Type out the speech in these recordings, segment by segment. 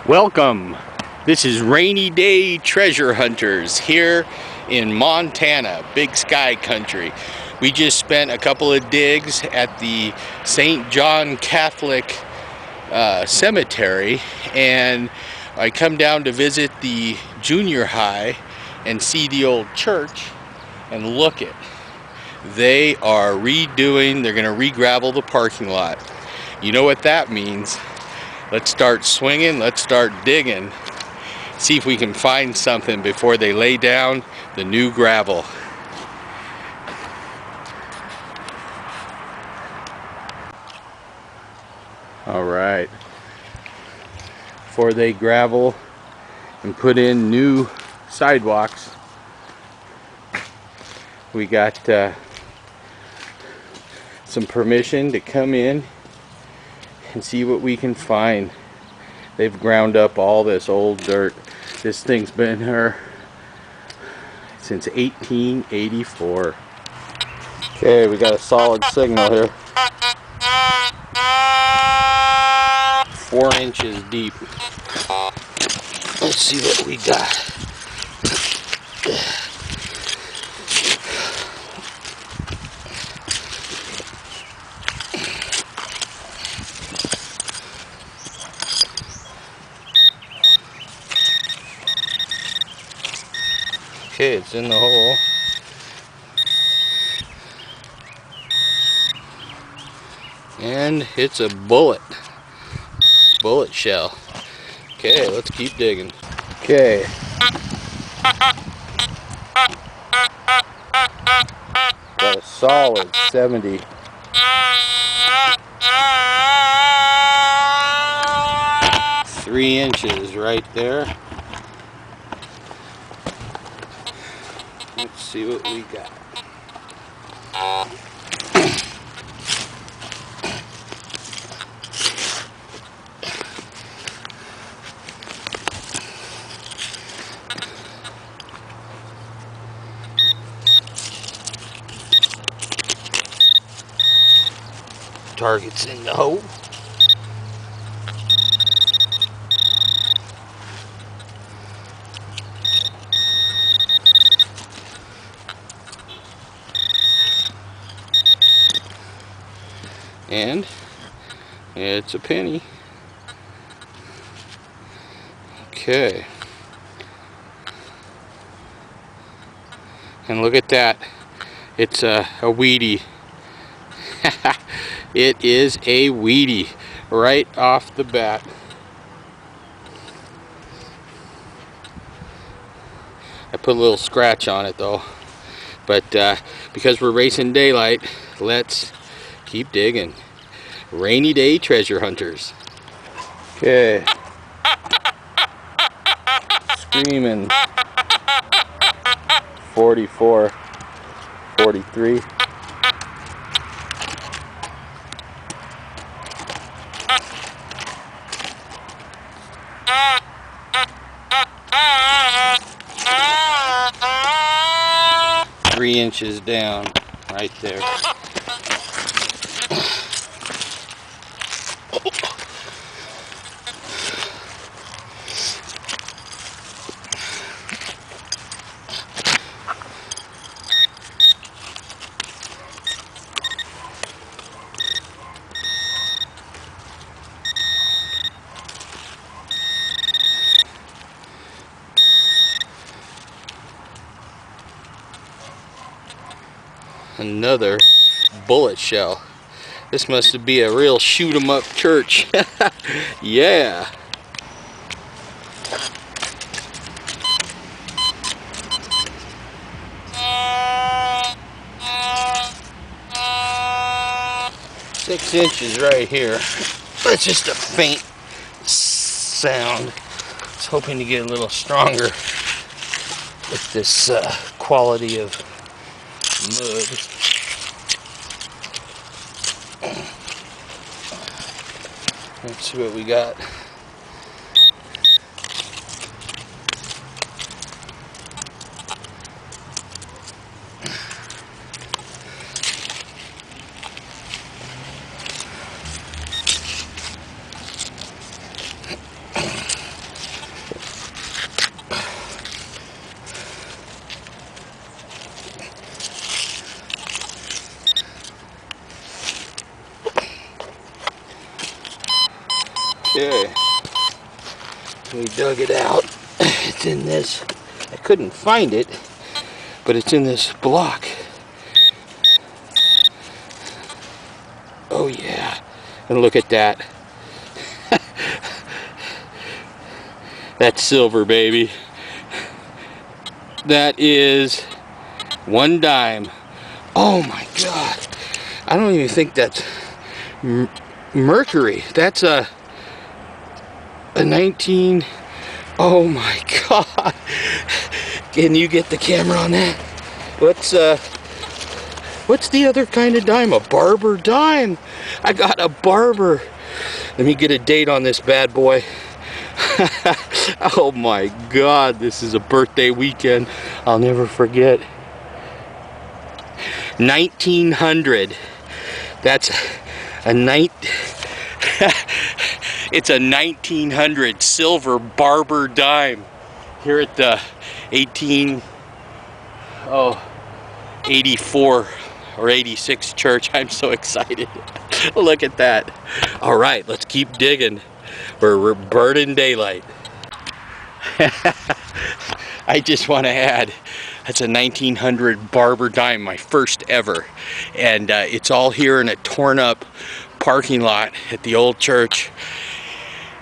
Welcome. This is Rainy Day Treasure Hunters here in Montana, Big Sky Country. We just spent a couple of digs at the St. John Catholic Cemetery, and I come down to visit the junior high and see the old church, and look it. They are redoing, they're going to re-gravel the parking lot. You know what that means. Let's start swinging, let's start digging, see if we can find something before they lay down the new gravel. All right, before they gravel and put in new sidewalks, we got some permission to come in and see what we can find. They've ground up all this old dirt. This thing's been here since 1884. Okay, we got a solid signal here. 4 inches deep. Let's see what we got. Okay, it's in the hole. And it's a bullet shell. Okay, let's keep digging. Okay. Got a solid 70. Three inches right there. Let's see what we got. Target's in the hole. And it's a penny. Okay. And look at that. It's a Wheatie. It is a Wheatie right off the bat. I put a little scratch on it though. But because we're racing daylight, let's keep digging. Rainy Day Treasure Hunters. Okay. Screaming 44, 43. Three inches down, right there. Another bullet shell. This must be a real shoot 'em up church. Yeah. Six inches right here. That's just a faint sound. I was hoping to get a little stronger with this quality of mud. Let's see what we got. Okay. We dug it out. It's in this. I couldn't find it, but it's in this block. Oh yeah. And look at that. That's silver, baby. That is 1 dime. Oh my God. I don't even think that's mercury. That's a 19. Oh my God. Can you get the camera on that? What's the other kind of dime? A Barber dime. I got a Barber. Let me get a date on this bad boy. Oh my God, this is a birthday weekend I'll never forget. 1900. That's a it's a 1900 silver Barber dime here at the 84 or 86 church. I'm so excited. Look at that. All right, let's keep digging. We're burning daylight. I just want to add, that's a 1900 Barber dime, my first ever. And it's all here in a torn up parking lot at the old church.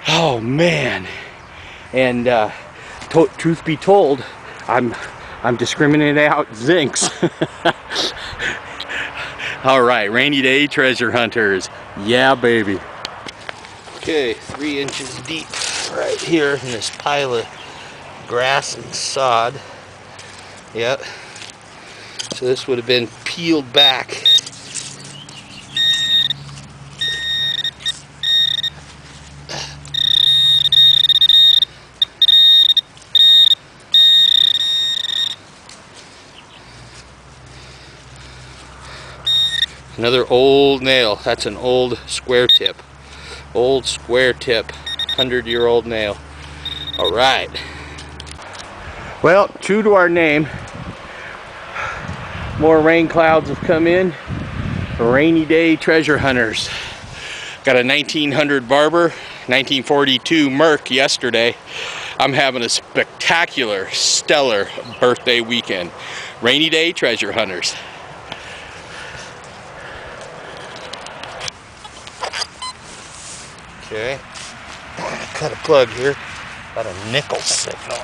Oh man. And truth be told, I'm discriminating out zincs. All right, rainy day treasure hunters. Yeah, baby. Okay, 3 inches deep right here in this pile of grass and sod. Yep. So this would have been peeled back. Another old nail. That's an old square tip. Old square tip. 100-year-old nail. All right. Well, true to our name, more rain clouds have come in. Rainy day treasure hunters. Got a 1900 Barber, 1942 Merc yesterday. I'm having a spectacular, stellar birthday weekend. Rainy day treasure hunters. Okay, cut a plug here. Got a nickel signal.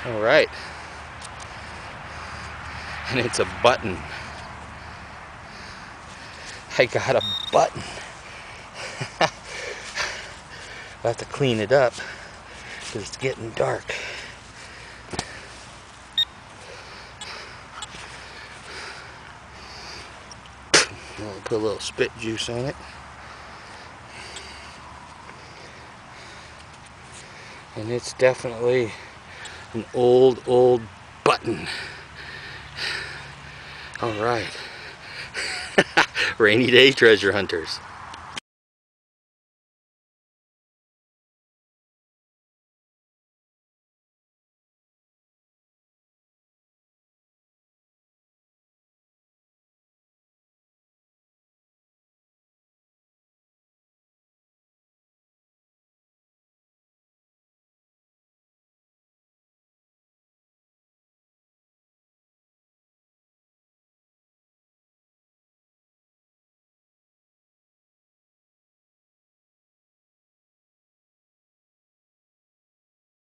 All right, and it's a button. I got a button. I'll have to clean it up because it's getting dark. I'll put a little spit juice on it. And it's definitely an old button. All right. Rainy day treasure hunters.